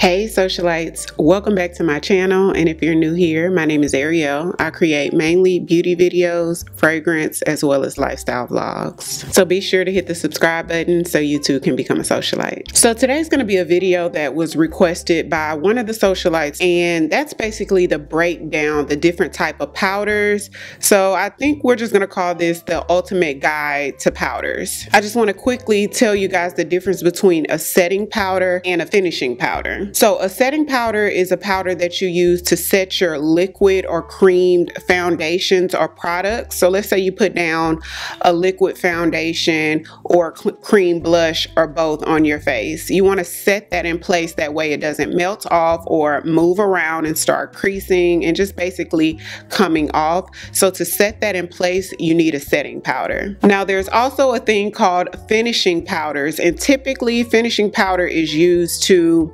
Hey socialites, welcome back to my channel, and if you're new here, my name is Ariell. I create mainly beauty videos, fragrance, as well as lifestyle vlogs. So be sure to hit the subscribe button so you too can become a socialite. So today's going to be a video that was requested by one of the socialites, and that's basically the breakdown, the different type of powders. So I think we're just going to call this the ultimate guide to powders. I just want to quickly tell you guys the difference between a setting powder and a finishing powder. So a setting powder is a powder that you use to set your liquid or creamed foundations or products. So let's say you put down a liquid foundation or cream blush or both on your face. You want to set that in place, that way it doesn't melt off or move around and start creasing and just basically coming off. So to set that in place, you need a setting powder. Now there's also a thing called finishing powders, and typically finishing powder is used to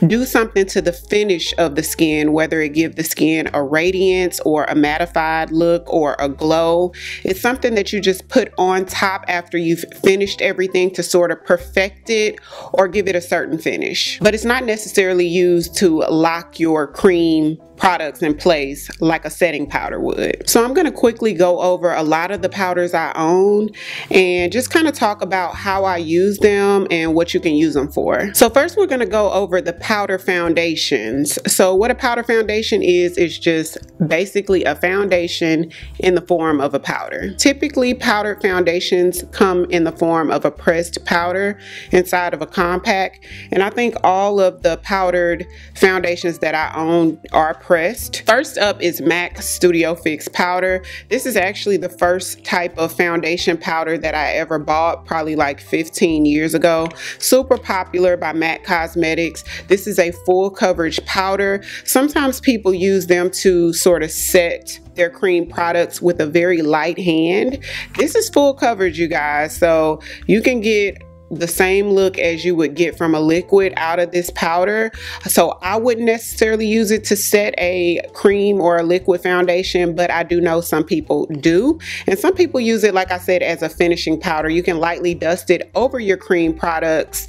do something to the finish of the skin, whether it give the skin a radiance or a mattified look or a glow. It's something that you just put on top after you've finished everything to sort of perfect it or give it a certain finish. But it's not necessarily used to lock your cream products in place like a setting powder would. So I'm going to quickly go over a lot of the powders I own and just kind of talk about how I use them and what you can use them for. So first we're going to go over the powder foundations. So what a powder foundation is just basically a foundation in the form of a powder. Typically powdered foundations come in the form of a pressed powder inside of a compact, and I think all of the powdered foundations that I own are pressed. First up is MAC Studio Fix powder. This is actually the first type of foundation powder that I ever bought, probably like 15 years ago. Super popular by MAC Cosmetics. This is a full coverage powder. Sometimes people use them to sort of set their cream products with a very light hand. This is full coverage, you guys, so you can get the same look as you would get from a liquid out of this powder. So I wouldn't necessarily use it to set a cream or a liquid foundation, but I do know some people do. And some people use it, like I said, as a finishing powder. You can lightly dust it over your cream products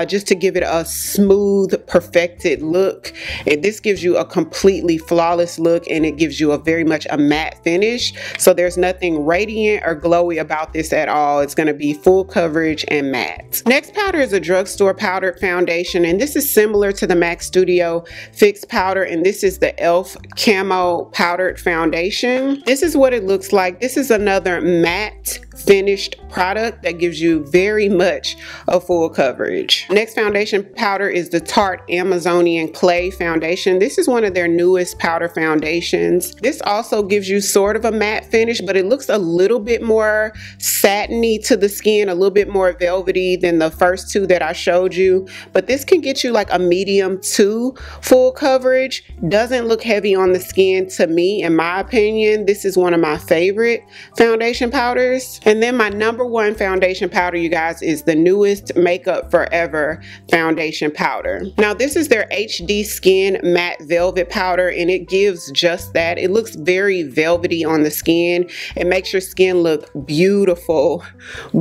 just to give it a smooth, perfected look. And this gives you a completely flawless look, and it gives you a very much a matte finish. So there's nothing radiant or glowy about this at all. It's going to be full coverage and matte. Next powder is a drugstore powdered foundation, and this is similar to the MAC Studio Fix powder, and this is the e.l.f. Camo powdered foundation. This is what it looks like. This is another matte finished product that gives you very much a full coverage. Next foundation powder is the Tarte Amazonian Clay foundation. This is one of their newest powder foundations. This also gives you sort of a matte finish, but it looks a little bit more satiny to the skin, a little bit more velvety than the first two that I showed you. But this can get you like a medium to full coverage. Doesn't look heavy on the skin to me, in my opinion. This is one of my favorite foundation powders. And then my number one foundation powder, you guys, is the newest Makeup Forever foundation powder. Now this is their HD Skin Matte Velvet powder, and it gives just that. It looks very velvety on the skin. It makes your skin look beautiful.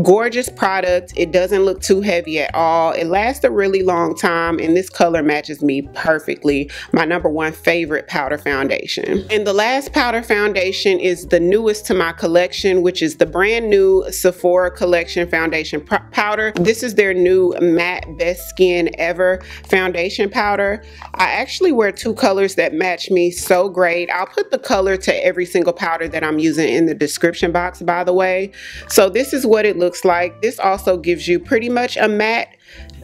Gorgeous product. It doesn't look too heavy at all. It lasts a really long time, and this color matches me perfectly. My number one favorite powder foundation. And the last powder foundation is the newest to my collection, which is the brand new Sephora collection foundation powder. This is their new matte Best Skin Ever foundation powder. I actually wear two colors that match me so great. I'll put the color to every single powder that I'm using in the description box, by the way. So this is what it looks like. This also gives you pretty much a matte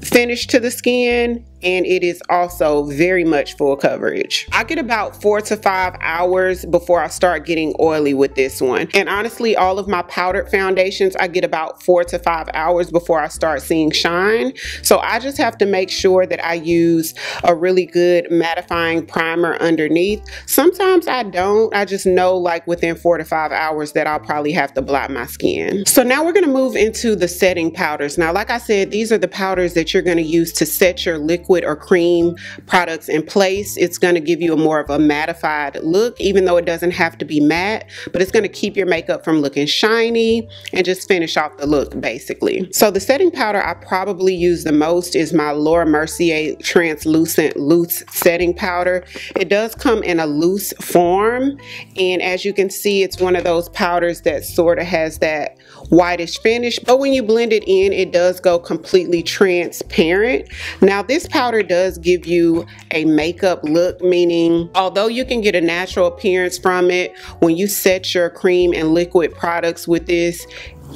finish to the skin, and it is also very much full coverage. I get about 4 to 5 hours before I start getting oily with this one. And honestly, all of my powdered foundations, I get about 4 to 5 hours before I start seeing shine. So I just have to make sure that I use a really good mattifying primer underneath. Sometimes I don't. I just know like within 4 to 5 hours that I'll probably have to blot my skin. So now we're going to move into the setting powders. Now, like I said, these are the powders that you're going to use to set your liquid liquid or cream products in place, it's going to give you a more of a mattified look, even though it doesn't have to be matte, but it's going to keep your makeup from looking shiny and just finish off the look basically. So the setting powder I probably use the most is my Laura Mercier translucent loose setting powder. It does come in a loose form, and as you can see, it's one of those powders that sort of has that whitish finish, but when you blend it in, it does go completely transparent. Now this powder does give you a makeup look, meaning although you can get a natural appearance from it, when you set your cream and liquid products with this,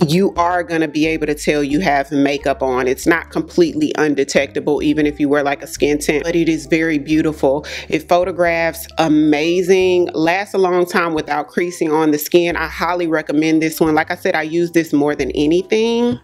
you are going to be able to tell you have makeup on. It's not completely undetectable even if you wear like a skin tint, but it is very beautiful. It photographs amazing, lasts a long time without creasing on the skin. I highly recommend this one. Like I said, I use this more than anything.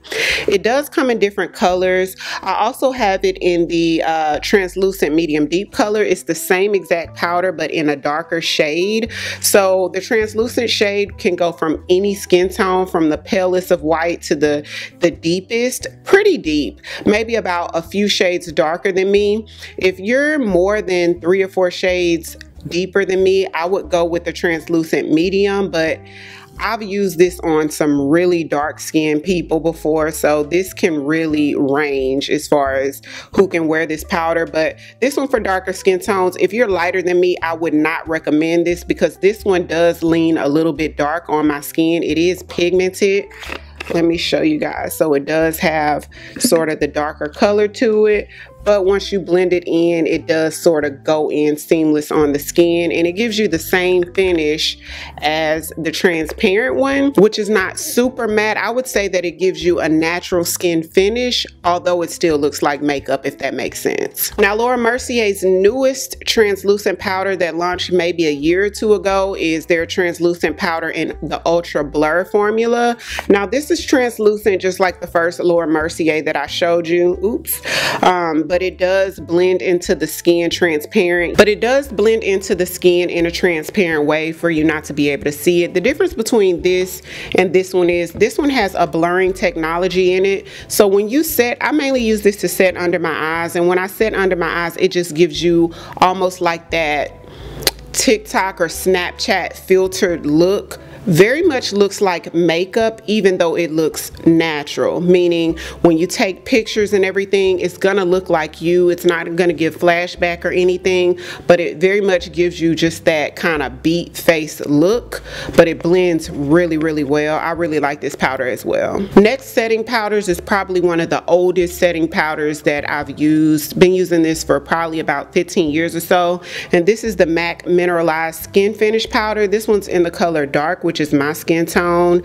It does come in different colors. I also have it in the translucent medium deep color. It's the same exact powder but in a darker shade. So the translucent shade can go from any skin tone, from the palest of white to the deepest, pretty deep, maybe about a few shades darker than me. If you're more than 3 or 4 shades deeper than me, I would go with the translucent medium, but I've used this on some really dark skinned people before, so this can really range as far as who can wear this powder. But this one for darker skin tones, if you're lighter than me, I would not recommend this because this one does lean a little bit dark on my skin. It is pigmented. Let me show you guys. So it does have sort of the darker color to it, but once you blend it in, it does sort of go in seamless on the skin, and it gives you the same finish as the transparent one, which is not super matte. I would say that it gives you a natural skin finish, although it still looks like makeup, if that makes sense. Now, Laura Mercier's newest translucent powder that launched maybe a year or 2 ago is their translucent powder in the Ultra Blur formula. Now, this is translucent just like the first Laura Mercier that I showed you. Oops. But it does blend into the skin transparent, but it does blend into the skin in a transparent way for you not to be able to see it. The difference between this and this one is this one has a blurring technology in it. So when you set, I mainly use this to set under my eyes, and when I set under my eyes, it just gives you almost like that TikTok or Snapchat filtered look. Very much looks like makeup, even though it looks natural, meaning when you take pictures and everything, it's gonna look like you. It's not gonna give flashback or anything, but it very much gives you just that kind of beat face look, but it blends really, really well. I really like this powder as well. Next setting powders is probably one of the oldest setting powders that I've used. Been using this for probably about 15 years or so, and this is the MAC Mineralized Skin Finish Powder. This one's in the color dark, which is my skin tone.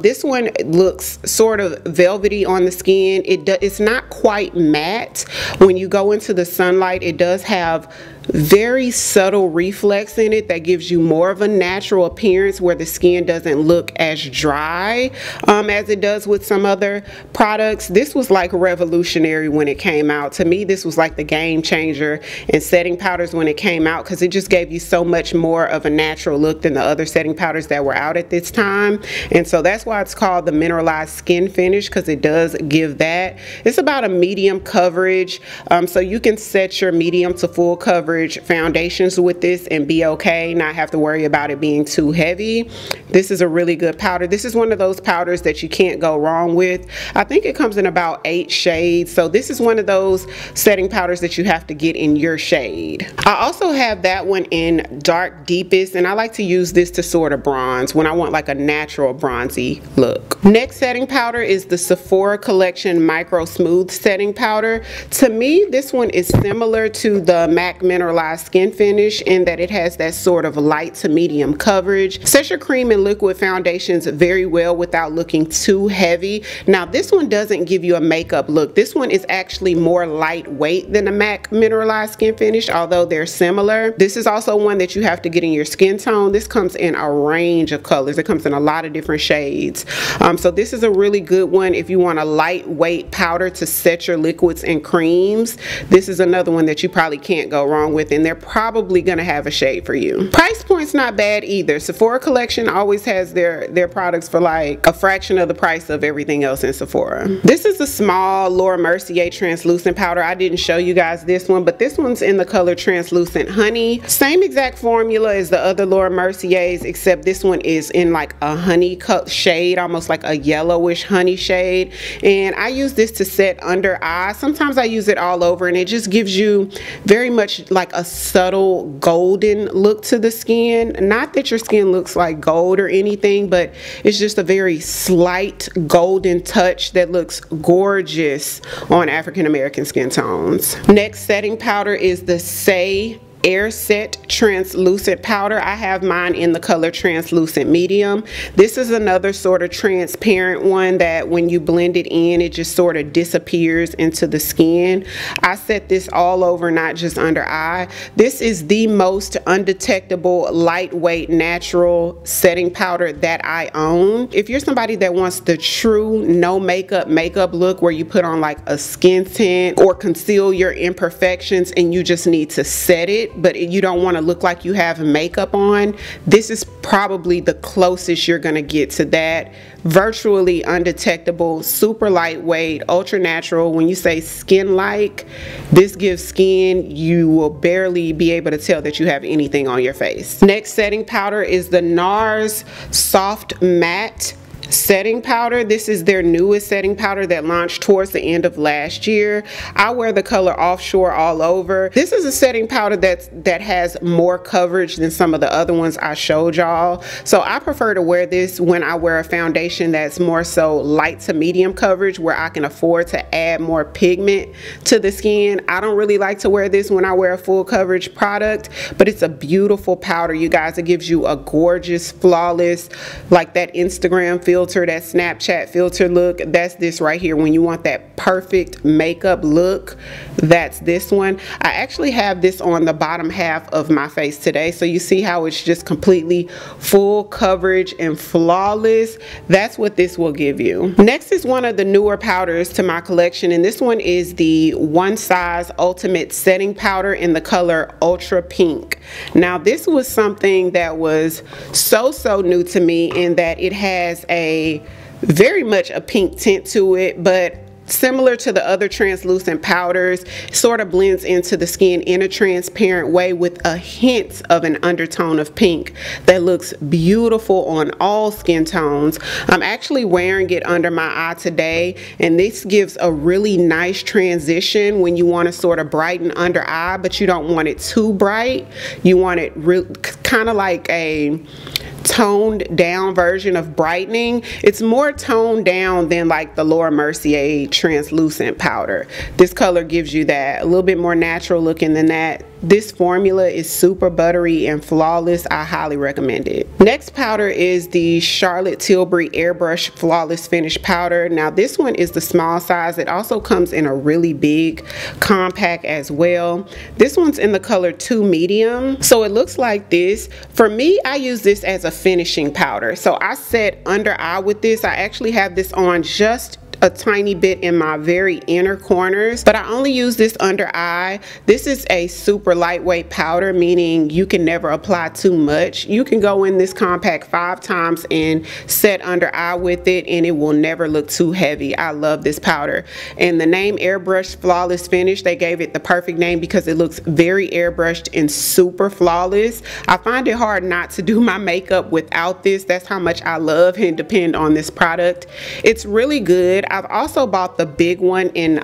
This one looks sort of velvety on the skin. It's not quite matte. When you go into the sunlight, it does have very subtle reflex in it that gives you more of a natural appearance where the skin doesn't look as dry as it does with some other products. This was like revolutionary when it came out. To me, this was like the game changer in setting powders when it came out, because it just gave you so much more of a natural look than the other setting powders that were out at this time. And so that's why it's called the Mineralized Skin Finish, because it does give that. It's about a medium coverage, so you can set your medium to full coverage foundations with this and be okay, not have to worry about it being too heavy. This is a really good powder. This is one of those powders that you can't go wrong with. I think it comes in about 8 shades, so this is one of those setting powders that you have to get in your shade. I also have that one in dark deepest, and I like to use this to sort of bronze when I want like a natural bronzy look. Next setting powder is the Sephora Collection Micro Smooth Setting Powder. To me, this one is similar to the MAC Mineralized Skin Finish in that it has that sort of light to medium coverage. Sets your cream and liquid foundations very well without looking too heavy. Now, this one doesn't give you a makeup look. This one is actually more lightweight than the MAC Mineralized Skin Finish, although they're similar. This is also one that you have to get in your skin tone. This comes in a range of colors. It comes in a lot of different shades. So this is a really good one if you want a lightweight powder to set your liquids and creams. This is another one that you probably can't go wrong along with, and they're probably gonna have a shade for you. Price point's not bad either. Sephora collection always has their products for like a fraction of the price of everything else in Sephora. This is a small Laura Mercier translucent powder. I didn't show you guys this one, but this one's in the color Translucent Honey. Same exact formula as the other Laura Merciers, except this one is in like a honey shade, almost like a yellowish honey shade. And I use this to set under eye. Sometimes I use it all over, and it just gives you very much like a subtle golden look to the skin. Not that your skin looks like gold or anything, but it's just a very slight golden touch that looks gorgeous on African American skin tones. Next setting powder is the Say Air Set translucent powder. I have mine in the color Translucent Medium. This is another sort of transparent one that when you blend it in, it just sort of disappears into the skin. I set this all over, not just under eye. This is the most undetectable, lightweight, natural setting powder that I own. If you're somebody that wants the true no makeup look where you put on like a skin tint or conceal your imperfections and you just need to set it, but you don't want to look like you have makeup on, this is probably the closest you're going to get to that. Virtually undetectable, super lightweight, ultra natural. When you say skin like, this gives skin you will barely be able to tell that you have anything on your face. Next setting powder is the NARS Soft Matte setting powder. This is their newest setting powder that launched towards the end of last year. I wear the color Offshore all over. This is a setting powder that has more coverage than some of the other ones I showed y'all. So I prefer to wear this when I wear a foundation that's more so light to medium coverage, where I can afford to add more pigment to the skin. I don't really like to wear this when I wear a full coverage product, but it's a beautiful powder, you guys. It gives you a gorgeous, flawless, like that Instagram filter, that Snapchat filter look. That's this right here. When you want that perfect makeup look, that's this one. I actually have this on the bottom half of my face today, so you see how it's just completely full coverage and flawless. That's what this will give you. Next is one of the newer powders to my collection, and this one is the One Size Ultimate Setting Powder in the color Ultra Pink. Now this was something that was so new to me, in that it has a very much a pink tint to it, but similar to the other translucent powders, sort of blends into the skin in a transparent way with a hint of an undertone of pink that looks beautiful on all skin tones. I'm actually wearing it under my eye today, and this gives a really nice transition when you want to sort of brighten under eye, but you don't want it too bright. You want it kind of like a toned down version of brightening. It's more toned down than like the Laura Mercier translucent powder. This color gives you that, a little bit more natural looking than that. This formula is super buttery and flawless. I highly recommend it. Next powder is the Charlotte Tilbury Airbrush Flawless Finish Powder. Now this one is the small size. It also comes in a really big compact as well. This one's in the color 2 Medium. So it looks like this. For me, I use this as a finishing powder. So I set under eye with this. I actually have this on just a tiny bit in my very inner corners, but I only use this under eye. This is a super lightweight powder, meaning you can never apply too much. You can go in this compact 5 times and set under eye with it, and it will never look too heavy. I love this powder. And the name Airbrush Flawless Finish, they gave it the perfect name because it looks very airbrushed and super flawless. I find it hard not to do my makeup without this. That's how much I love and depend on this product. It's really good. I've also bought the big one in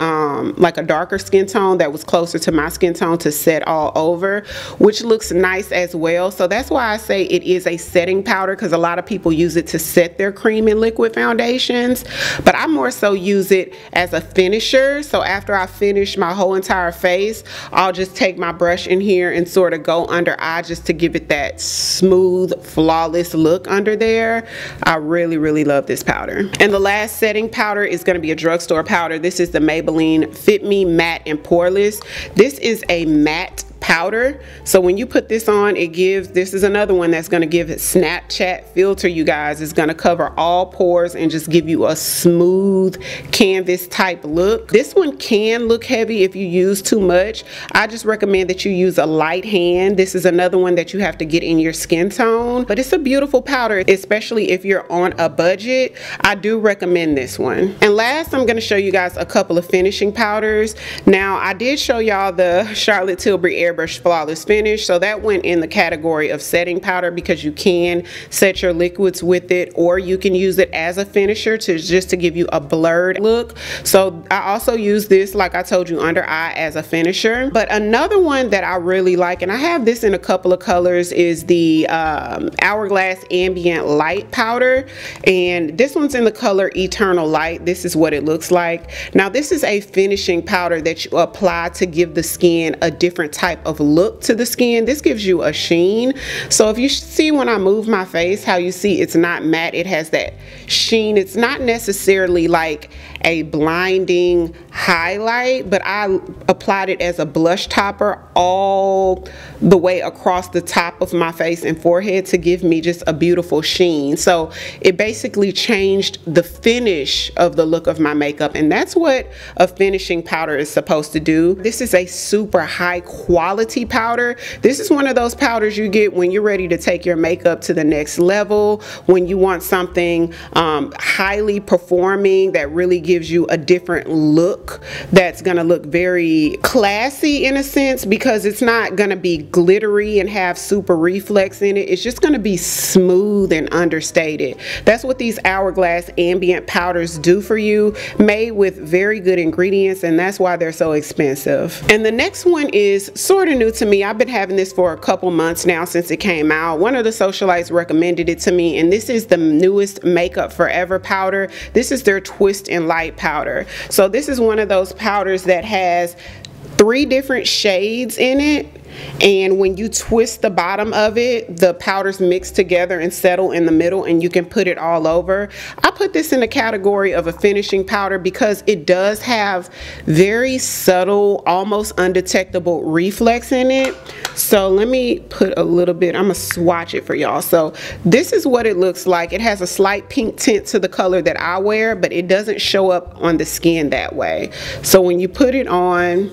like a darker skin tone that was closer to my skin tone to set all over, which looks nice as well. So that's why I say it is a setting powder, because a lot of people use it to set their cream and liquid foundations, but I more so use it as a finisher. So after I finish my whole entire face, I'll just take my brush in here and sort of go under eye just to give it that smooth, flawless look under there. I really love this powder. And the last setting powder is going to be a drugstore powder. This is the Maybelline Fit Me Matte and Poreless. This is a matte powder. So when you put this on, it gives, this is another one that's going to give it Snapchat filter, you guys. It's going to cover all pores and just give you a smooth canvas type look. This one can look heavy if you use too much. I just recommend that you use a light hand. This is another one that you have to get in your skin tone, but it's a beautiful powder, especially if you're on a budget. I do recommend this one. And last, I'm going to show you guys a couple of finishing powders. Now, I did show y'all the Charlotte Tilbury Airbrush Flawless Finish, so that went in the category of setting powder because you can set your liquids with it, or you can use it as a finisher just to give you a blurred look. So I also use this, like I told you, under eye as a finisher. But another one that I really like, and I have this in a couple of colors, is the Hourglass Ambient Light Powder, and this one's in the color Eternal Light. This is what it looks like. Now, this is a finishing powder that you apply to give the skin a different type of look to the skin. This gives you a sheen. So if you see when I move my face, how you see it's not matte, it has that sheen. It's not necessarily like a blinding highlight, but I applied it as a blush topper all the way across the top of my face and forehead to give me just a beautiful sheen. So it basically changed the finish of the look of my makeup, and that's what a finishing powder is supposed to do. This is a super high quality powder. This is one of those powders you get when you're ready to take your makeup to the next level, when you want something highly performing that really gives you a different look, that's gonna look very classy in a sense, because it's not gonna be glittery and have super reflex in it. It's just gonna be smooth and understated. That's what these Hourglass Ambient powders do for you, made with very good ingredients, and that's why they're so expensive. And the next one is sort of new to me. I've been having this for a couple months now since it came out. One of the socialites recommended it to me, and this is the newest Makeup Forever powder. This is their Twist and Light powder. So this is one of those powders that has 3 different shades in it, and when you twist the bottom of it, the powders mix together and settle in the middle, and you can put it all over. I put this in the category of a finishing powder because it does have very subtle, almost undetectable reflex in it. So let me put a little bit, I'm gonna swatch it for y'all. So this is what it looks like. It has a slight pink tint to the color that I wear, but it doesn't show up on the skin that way. So when you put it on,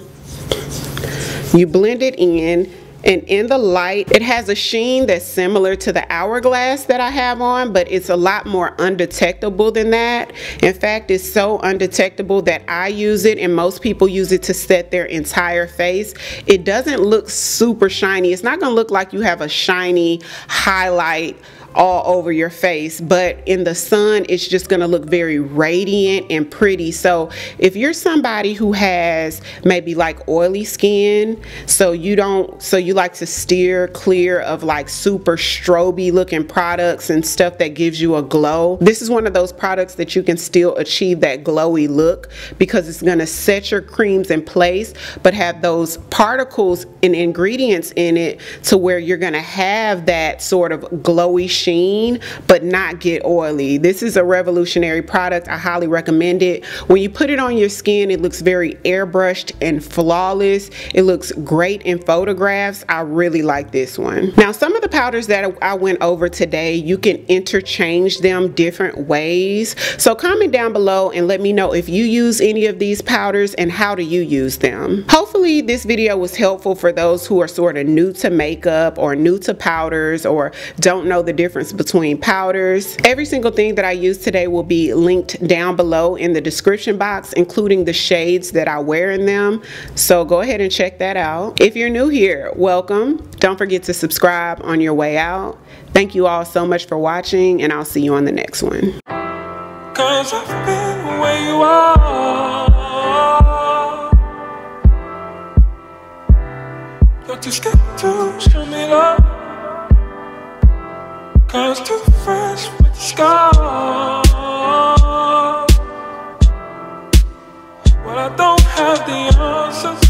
you blend it in, and in the light, it has a sheen that's similar to the Hourglass that I have on, but it's a lot more undetectable than that. In fact, it's so undetectable that I use it, and most people use it to set their entire face. It doesn't look super shiny. It's not gonna look like you have a shiny highlight all over your face, but in the sun it's just gonna look very radiant and pretty. So if you're somebody who has maybe like oily skin, so you like to steer clear of like super stroby looking products and stuff that gives you a glow, this is one of those products that you can still achieve that glowy look, because it's gonna set your creams in place but have those particles and ingredients in it to where you're gonna have that sort of glowy sheen but not get oily. This is a revolutionary product. I highly recommend it. When you put it on your skin, it looks very airbrushed and flawless. It looks great in photographs. I really like this one. Now, some of the powders that I went over today, you can interchange them different ways. So comment down below and let me know if you use any of these powders and how do you use them. Hopefully this video was helpful for those who are sort of new to makeup or new to powders or don't know the difference between powders. Every single thing that I used today will be linked down below in the description box, including the shades that I wear in them. So go ahead and check that out. If you're new here, welcome. Don't forget to subscribe on your way out. Thank you all so much for watching, and I'll see you on the next one. 'Cause I've been where you are. You're too scared to show me love. 'Cause too fresh with the scars. Well, I don't have the answers.